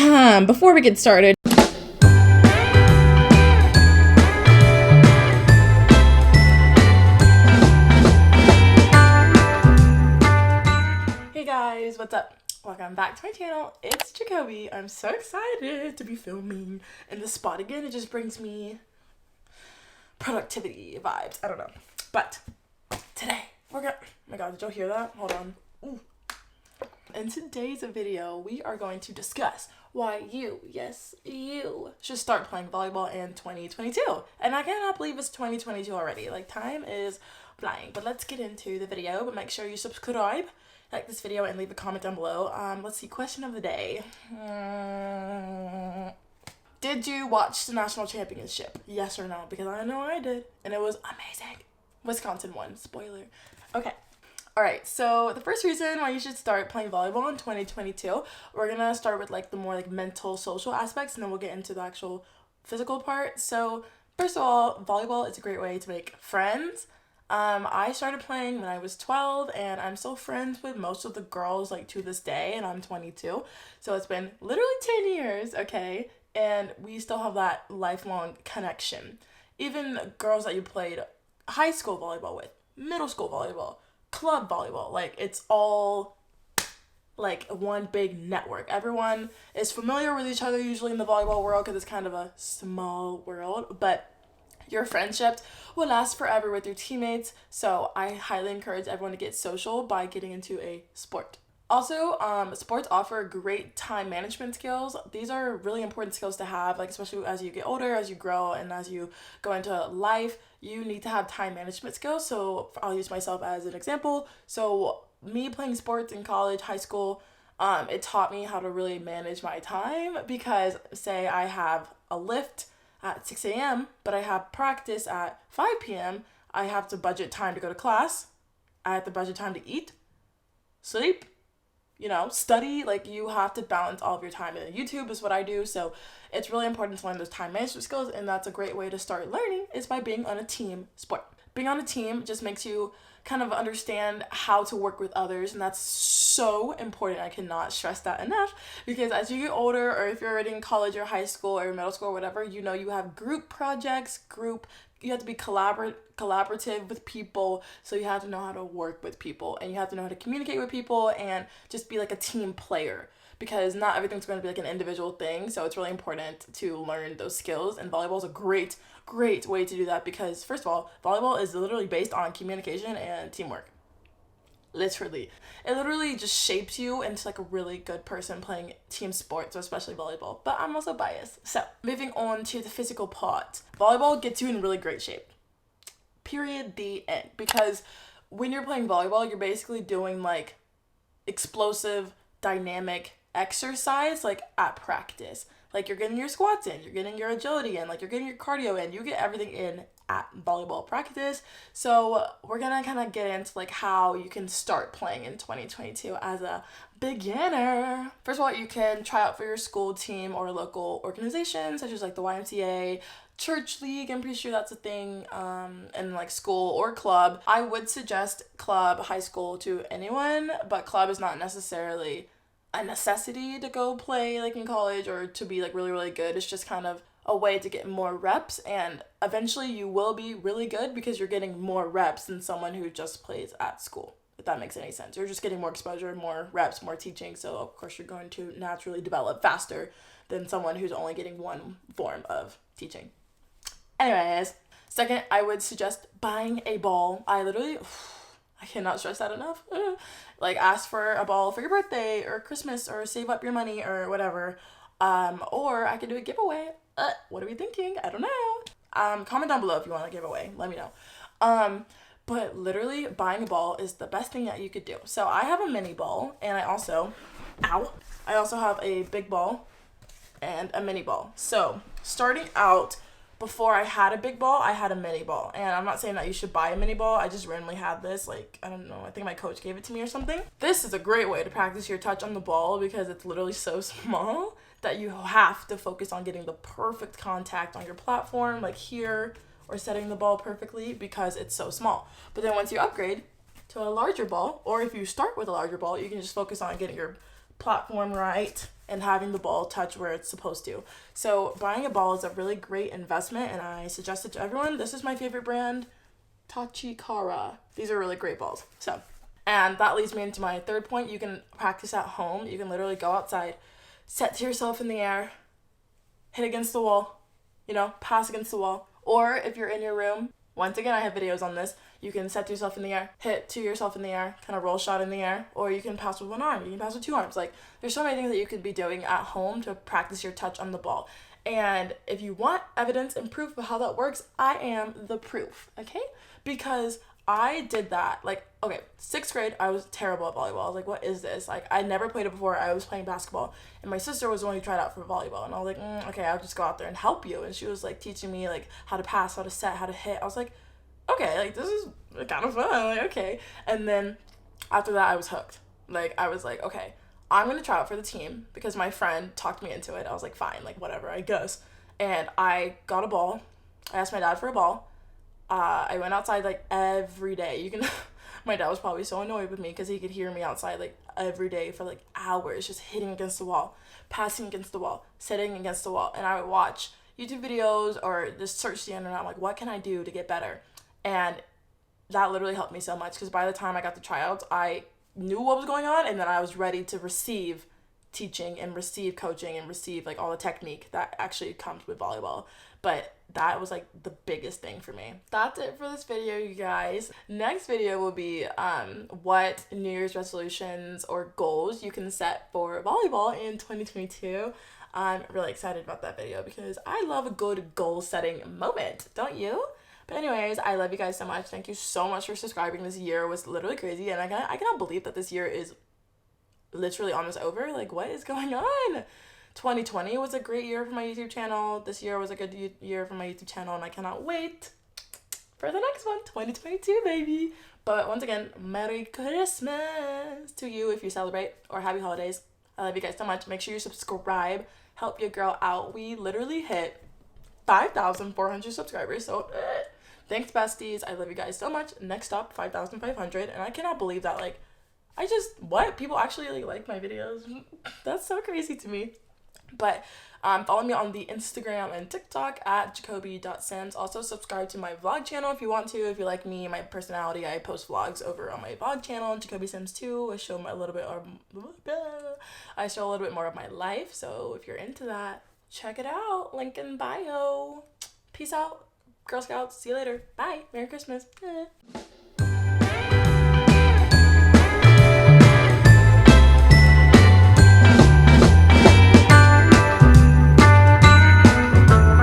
Before we get started, hey guys, what's up? Welcome back to my channel. It's Jacoby. I'm so excited to be filming in this spot again. It just brings me productivity vibes. I don't know. But today we're gonna, oh my god, did y'all hear that? Hold on. Ooh. In today's video, we are going to discuss why you, yes, you, should start playing volleyball in 2022. And I cannot believe it's 2022 already. Like, time is flying. But let's get into the video. But make sure you subscribe, like this video, and leave a comment down below. Let's see, question of the day. Did you watch the national championship? Yes or no? Because I know I did. And it was amazing. Wisconsin won. Spoiler. Okay. Alright, so the first reason why you should start playing volleyball in 2022, we're gonna start with like the more like mental, social aspects, and then we'll get into the actual physical part. So first of all, volleyball is a great way to make friends. I started playing when I was 12, and I'm still friends with most of the girls like to this day, and I'm 22. So it's been literally 10 years, okay? And we still have that lifelong connection. Even girls that you played high school volleyball with, middle school volleyball, club volleyball, like it's all like one big network. Everyone is familiar with each other usually in the volleyball world because it's kind of a small world, but your friendships will last forever with your teammates. So I highly encourage everyone to get social by getting into a sport. Also, sports offer great time management skills. These are really important skills to have, like especially as you get older, as you grow, and as you go into life, you need to have time management skills. So I'll use myself as an example. So me playing sports in college, high school, it taught me how to really manage my time because say I have a lift at 6 a.m., but I have practice at 5 p.m., I have to budget time to go to class. I have to budget time to eat, sleep, study. Like, you have to balance all of your time, and YouTube is what I do. So it's really important to learn those time management skills, and that's a great way to start learning is by being on a team sport. Being on a team just makes you kind of understand how to work with others, and that's so important. I cannot stress that enough, because as you get older, or if you're already in college or high school or middle school or whatever, you have group projects, you have to be collaborative with people, so you have to know how to work with people, and you have to know how to communicate with people, and just be like a team player, because not everything's going to be like an individual thing. So it's really important to learn those skills, and volleyball is a great way to do that, because first of all, volleyball is literally based on communication and teamwork. Literally, it literally just shapes you into like a really good person playing team sports, especially volleyball. But I'm also biased. So moving on to the physical part, volleyball gets you in really great shape, period, the end. Because when you're playing volleyball, you're basically doing like explosive dynamic exercise like at practice. Like, you're getting your squats in, you're getting your agility in, like you're getting your cardio in, you get everything in at volleyball practice. So we're gonna kind of get into like how you can start playing in 2022 as a beginner. First of all, you can try out for your school team or local organization, such as like the YMCA, church league. I'm pretty sure that's a thing, and like school or club. I would suggest club, high school to anyone, but club is not necessarily a necessity to go play like in college or to be like really, really good. It's just kind of a way to get more reps, and eventually you will be really good because you're getting more reps than someone who just plays at school, if that makes any sense. You're just getting more exposure, more reps, more teaching, so of course you're going to naturally develop faster than someone who's only getting one form of teaching. Anyways, second, I would suggest buying a ball. I cannot stress that enough. Like, ask for a ball for your birthday or Christmas, or save up your money or whatever. Or I could do a giveaway. What are we thinking? I don't know. Comment down below if you want a giveaway. Let me know. But literally, buying a ball is the best thing that you could do. So I have a mini ball, and I also have a big ball and a mini ball. So starting out, before I had a big ball, I had a mini ball. And I'm not saying that you should buy a mini ball. I just randomly had this. Like, I don't know. I think my coach gave it to me or something. This is a great way to practice your touch on the ball because it's literally so small that you have to focus on getting the perfect contact on your platform, like here, or setting the ball perfectly because it's so small. But then once you upgrade to a larger ball, or if you start with a larger ball, you can just focus on getting your platform right and having the ball touch where it's supposed to. So buying a ball is a really great investment, and I suggest it to everyone. This is my favorite brand, Tachikara. These are really great balls. So, and that leads me into my third point. You can practice at home. You can literally go outside, set to yourself in the air, hit against the wall, you know, pass against the wall. Or if you're in your room, once again, I have videos on this. You can set yourself in the air, hit to yourself in the air, kind of roll shot in the air, or you can pass with one arm. You can pass with two arms. Like, there's so many things that you could be doing at home to practice your touch on the ball. And if you want evidence and proof of how that works, I am the proof, okay? Because I did that. Like, okay, 6th grade, I was terrible at volleyball. I was like, what is this? Like, I never played it before. I was playing basketball. And my sister was the one who tried out for volleyball. And I was like, okay, I'll just go out there and help you. And she was, like, teaching me, like, how to pass, how to set, how to hit. I was like, okay, like, this is kind of fun. Like, okay. And then after that, I was hooked. Like, I was like, okay, I'm going to try out for the team because my friend talked me into it. I was like, fine, like, whatever, I guess. And I got a ball. I asked my dad for a ball. I went outside, like, every day. You can, my dad was probably so annoyed with me because he could hear me outside, like, every day for, like, hours, just hitting against the wall, passing against the wall, sitting against the wall. And I would watch YouTube videos or just search the internet. I'm like, what can I do to get better? And that literally helped me so much because by the time I got the tryouts, I knew what was going on, and then I was ready to receive teaching and receive coaching and receive, like, all the technique that actually comes with volleyball. But that was, like, the biggest thing for me. That's it for this video, you guys. Next video will be what New Year's resolutions or goals you can set for volleyball in 2022. I'm really excited about that video because I love a good goal setting moment, don't you? But anyways, I love you guys so much. Thank you so much for subscribing. This year was literally crazy, and I cannot believe that this year is literally almost over. Like, what is going on? 2020 was a great year for my YouTube channel. This year was a good year for my YouTube channel, and I cannot wait for the next one, 2022, baby. But once again, Merry Christmas to you if you celebrate, or Happy Holidays. I love you guys so much. Make sure you subscribe. Help your girl out. We literally hit 5,400 subscribers, so thanks, besties. I love you guys so much. Next up, 5,500, and I cannot believe that, like, what? People actually, like my videos? That's so crazy to me. But follow me on the Instagram and TikTok at jacoby.sims. Also, subscribe to my vlog channel if you want to. If you like me, my personality, I post vlogs over on my vlog channel, Jacoby Sims 2. I show a little bit more of my life. So if you're into that, check it out. Link in bio. Peace out, Girl Scouts. See you later. Bye. Merry Christmas.